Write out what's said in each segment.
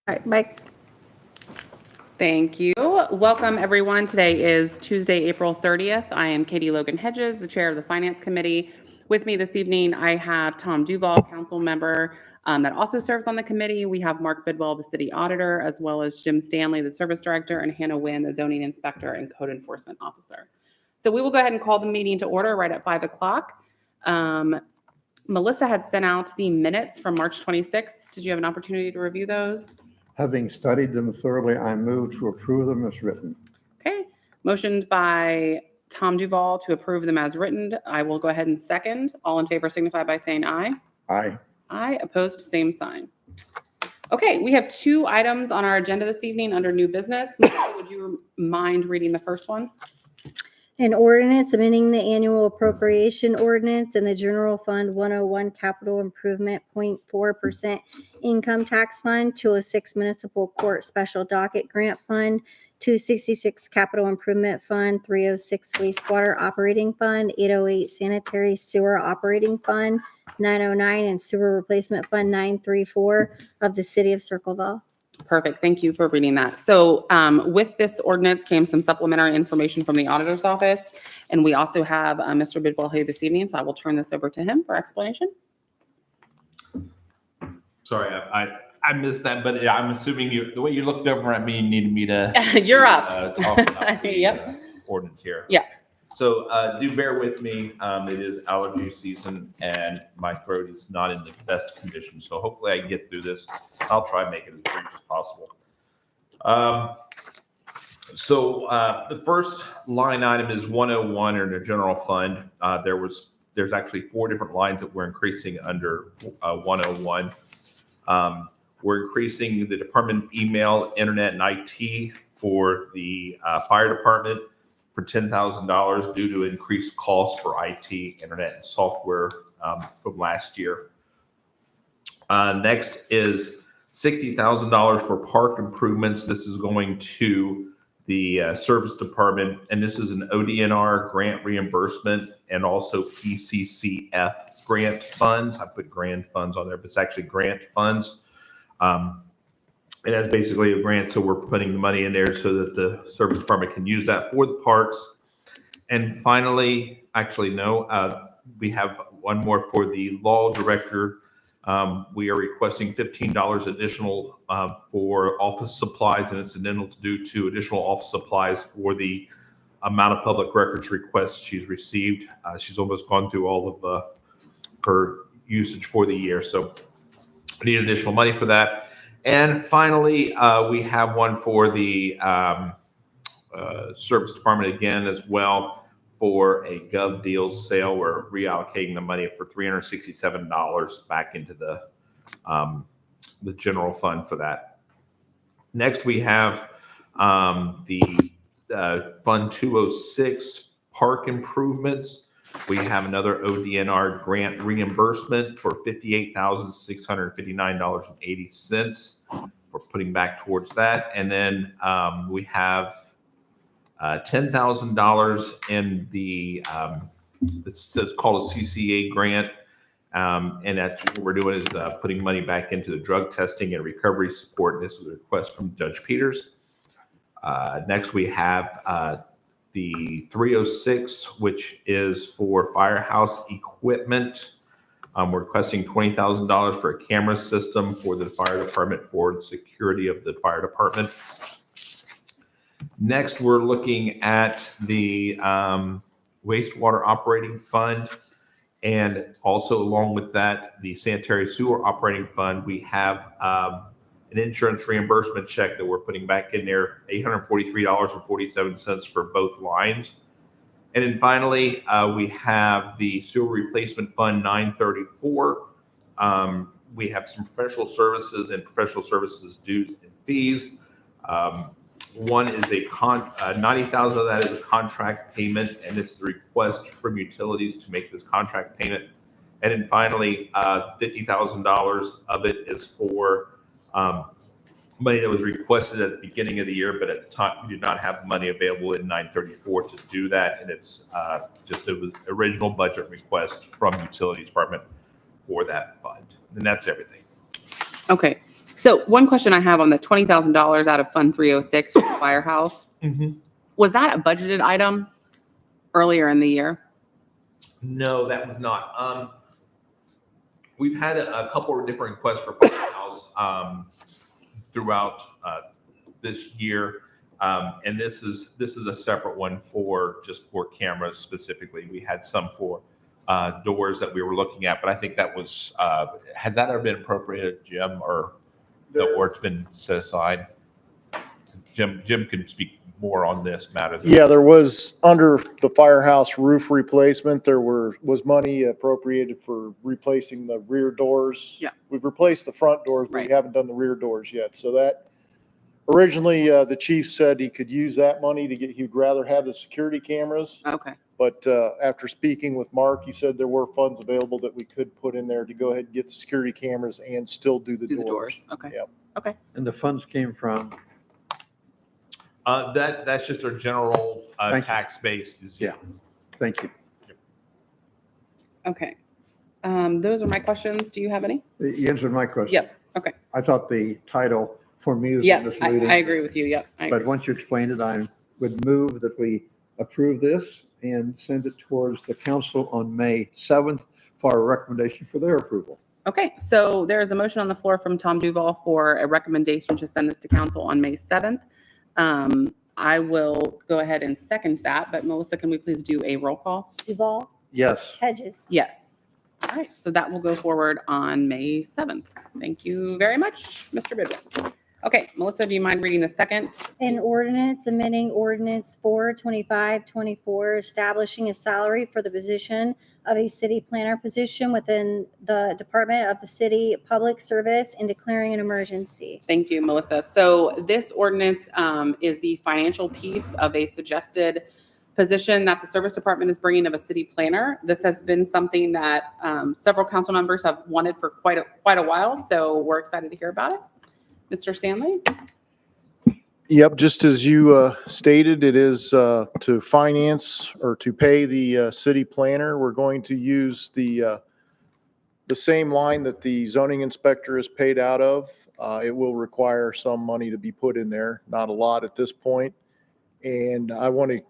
All right, Mike. Thank you. Welcome, everyone. Today is Tuesday, April 30th. I am Katie Logan Hedges, the Chair of the Finance Committee. With me this evening, I have Tom Duval, Council Member, that also serves on the committee. We have Mark Bidwell, the City Auditor, as well as Jim Stanley, the Service Director, and Hannah Wynn, the Zoning Inspector and Code Enforcement Officer. So we will go ahead and call the meeting to order right at 5 o'clock. Melissa had sent out the minutes from March 26th. Did you have an opportunity to review those? Having studied them thoroughly, I move to approve them as written. Okay, motioned by Tom Duval to approve them as written. I will go ahead and second. All in favor signify by saying aye. Aye. Aye, opposed, same sign. Okay, we have two items on our agenda this evening under new business. Melissa, would you mind reading the first one? An ordinance amending the annual appropriation ordinance in the General Fund 101 Capital Improvement 0.4% Income Tax Fund, 206 Municipal Court Special Docket Grant Fund, 266 Capital Improvement Fund, 306 Wastewater Operating Fund, 808 Sanitary Sewer Operating Fund, 909 and Sewer Replacement Fund 934 of the City of Circleville. Perfect. Thank you for reading that. So with this ordinance came some supplementary information from the auditor's office. And we also have Mr. Bidwell here this evening. So I will turn this over to him for explanation. Sorry, I missed that, but yeah, I'm assuming the way you looked over at me, you needed me to. You're up. Talk about the Yep. Ordinance here. Yeah. So do bear with me. It is allergy season and my throat is not in the best condition. So hopefully I can get through this. I'll try and make it as brief as possible. The first line item is 101 in the general fund. There's actually four different lines that we're increasing under 101. We're increasing the department email, internet, and IT for the fire department for $10,000 due to increased costs for IT, internet, and software from last year. Next is $60,000 for park improvements. This is going to the service department, and this is an ODNR grant reimbursement and also PCCF grant funds. I put grant funds on there, but it's actually grant funds. And that's basically a grant, so we're putting the money in there so that the service department can use that for the parks. And finally, we have one more for the law director. We are requesting $15 additional for office supplies and incidentals due to additional office supplies for the amount of public records requests she's received. She's almost gone through all of her usage for the year, so we need additional money for that. And finally, we have one for the service department again as well for a Gov Deals sale. We're reallocating the money for $367 back into the general fund for that. Next, we have the Fund 206 park improvements. We have another ODNR grant reimbursement for $58,659.80 for putting back towards that. And then we have $10,000 in the, it's called a CCA grant. And that's what we're doing is putting money back into the drug testing and recovery support. This was a request from Judge Peters. Next, we have the 306, which is for firehouse equipment. We're requesting $20,000 for a camera system for the fire department for the security of the fire department. Next, we're looking at the wastewater operating fund. And also along with that, the sanitary sewer operating fund, we have an insurance reimbursement check that we're putting back in there, $843.47 for both lines. And then finally, we have the sewer replacement fund 934. We have some professional services and professional services dues and fees. One is $90,000 of that is a contract payment, and this is a request from utilities to make this contract payment. And then finally, $50,000 of it is for money that was requested at the beginning of the year, but at the time we did not have money available in 934 to do that, and it's just an original budget request from the utilities department for that fund, and that's everything. Okay, So one question I have on the $20,000 out of Fund 306 for the firehouse, was that a budgeted item earlier in the year? No, that was not. We've had a couple of different requests for firehouse throughout this year, and this is a separate one for cameras specifically. We had some for doors that we were looking at, but I think that was has that ever been appropriated, Jim, or it's been set aside? Jim can speak more on this matter. Yeah, there was, under the firehouse roof replacement, there was money appropriated for replacing the rear doors. Yeah. We've replaced the front doors, but Right. we haven't done the rear doors yet. So that, originally, the chief said he could use that money he'd rather have the security cameras. Okay. But after speaking with Mark, he said there were funds available that we could put in there to go ahead and get the security cameras and still do the Do doors. the doors. Okay. Yep. And the funds came from, That's just our general Thank you. tax base. Yeah. thank you. Okay. Those are my questions. Do you have any? You answered my question. Yep. Okay. I thought the title for me was Yeah, misleading. I agree with you. Yep. I But agree. once you explained it, I would move that we approve this and send it towards the council on May 7th for a recommendation for their approval. Okay, so there is a motion on the floor from Tom Duval for a recommendation to send this to council on May 7th. I will go ahead and second that, but Melissa, can we please do a roll call? Duval, Yes. Hedges. Yes. All right, so that will go forward on May 7th. Thank you very much, Mr. Bidwell. Okay, Melissa, do you mind reading the second? An ordinance amending ordinance 42524, establishing a salary for the position of a city planner position within the Department of the City Public Service and declaring an emergency. Thank you, Melissa. So this ordinance is the financial piece of a suggested position that the service department is bringing of a city planner. This has been something that several council members have wanted for quite a while, so we're excited to hear about it. Mr. Stanley? Yep, just as you stated, it is to finance or to pay the city planner. We're going to use the same line that the zoning inspector is paid out of. It will require some money to be put in there, not a lot at this point. And I want to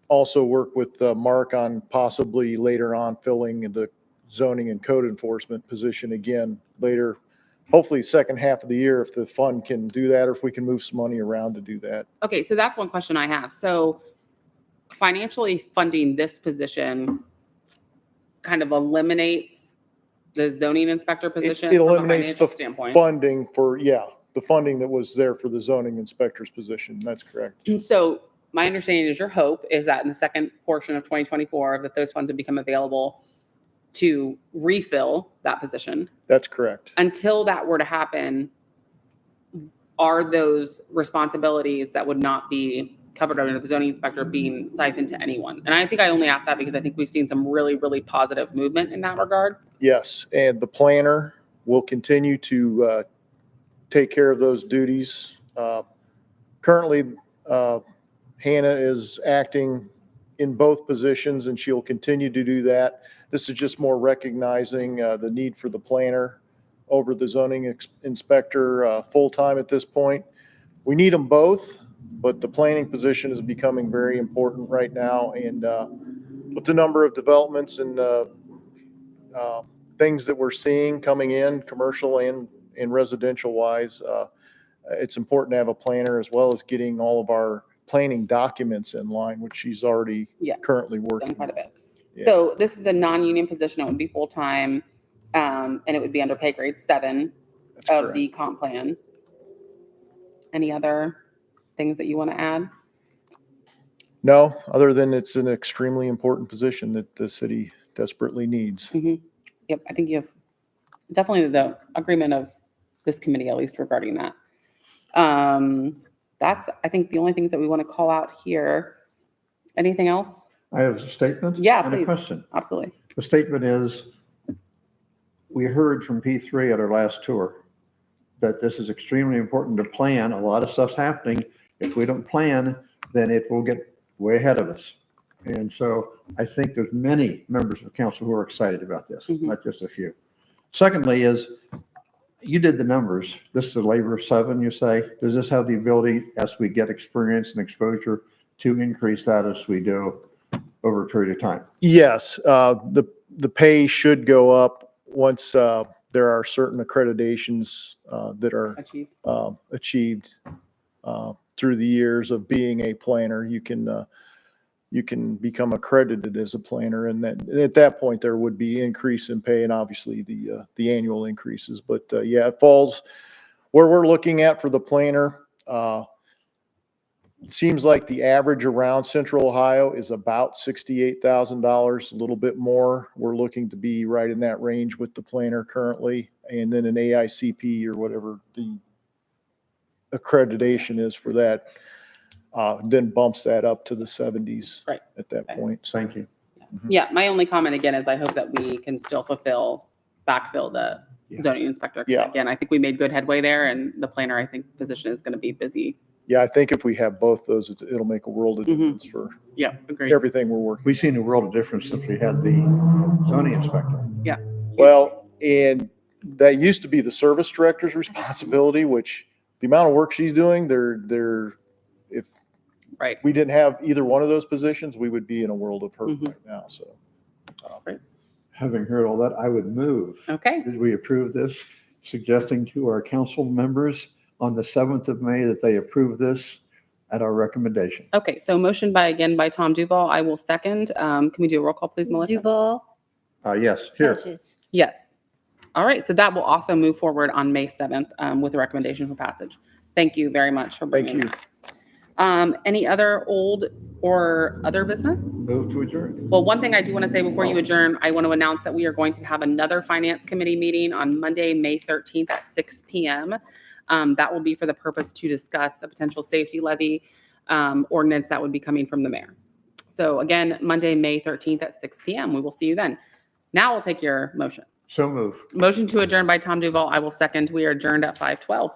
also work with Mark on possibly later on filling the zoning and code enforcement position again later. Hopefully second half of the year, if the fund can do that, or if we can move some money around to do that. Okay, so that's one question I have. So financially funding this position kind of eliminates the zoning inspector position It from a eliminates financial the standpoint. funding for, the funding that was there for the zoning inspector's position. That's correct. And so my understanding is your hope is that in the second portion of 2024, that those funds would become available to refill that position. That's correct. Until that were to happen, are those responsibilities that would not be covered under the zoning inspector being siphoned to anyone? And I think I only asked that because I think we've seen some really, really positive movement in that regard. Yes, and the planner will continue to take care of those duties. Currently, Hannah is acting in both positions, and she'll continue to do that. This is just more recognizing the need for the planner over the zoning inspector full-time at this point. We need them both, but the planning position is becoming very important right now. And with the number of developments and things that we're seeing coming in, commercial and residential-wise, it's important to have a planner, as well as getting all of our planning documents in line, which she's already currently working Done quite a on. bit. Yeah. So this is a non-union position. It would be full-time, and it would be under pay grade 7 That's of correct. the comp plan. Any other things that you want to add? No, other than it's an extremely important position that the city desperately needs. Yep, I think you have definitely the agreement of this committee, at least regarding that. That's, I think, the only things that we want to call out here. Anything else? I have a statement. Yeah, and a please. question. Absolutely. The statement is, we heard from P3 at our last tour that this is extremely important to plan. A lot of stuff's happening. If we don't plan, then it will get way ahead of us. And so I think there's many members of council who are excited about this, Mhm. not just a few. Secondly is, you did the numbers. This is a labor of 7, you say. Does this have the ability, as we get experience and exposure, to increase that as we do over a period of time? Yes, the pay should go up once there are certain accreditations that are Achieved. achieved through the years of being a planner. You can become accredited as a planner, and then at that point there would be increase in pay and obviously the annual increases. But yeah, it falls where we're looking at for the planner. It seems like the average around Central Ohio is about $68,000, a little bit more. We're looking to be right in that range with the planner currently, and then an AICP or whatever the accreditation is for that, then bumps that up to the 70s Right. at that Okay. point. Thank you. Yeah, my only comment again is I hope that we can still backfill the Yeah. zoning inspector. 'Cause Yeah. Again, I think we made good headway there, and the planner, I think, position is going to be busy. Yeah, I think if we have both those, it'll make a world of Mhm. difference for Yeah, agreed. everything we're working. We've seen a world of difference since we had the zoning inspector. Well, and that used to be the service director's responsibility, which the amount of work she's doing, if Right. we didn't have either one of those positions, we would be in a world of hurt Mhm. right now, so. Having heard all that, I would move. Okay. Did we approve this, suggesting to our council members on the 7th of May that they approve this at our recommendation? Okay. So motion by Tom Duval. I will second. Can we do a roll call, please, Melissa? Duval, Yes, here. Hedges. Yes. All right. So that will also move forward on May 7th with a recommendation for passage. Thank you very much for bringing Thank that. Any other old or other business? Move to adjourn. Well, one thing I do want to say before you adjourn, I want to announce that we are going to have another finance committee meeting on Monday, May 13th at 6 p.m. That will be for the purpose to discuss a potential safety levy ordinance that would be coming from the mayor. So again, Monday, May 13th at 6 p.m. We will see you then. Now we'll take your motion. So move. Motion to adjourn by Tom Duval. I will second. We are adjourned at 5:12.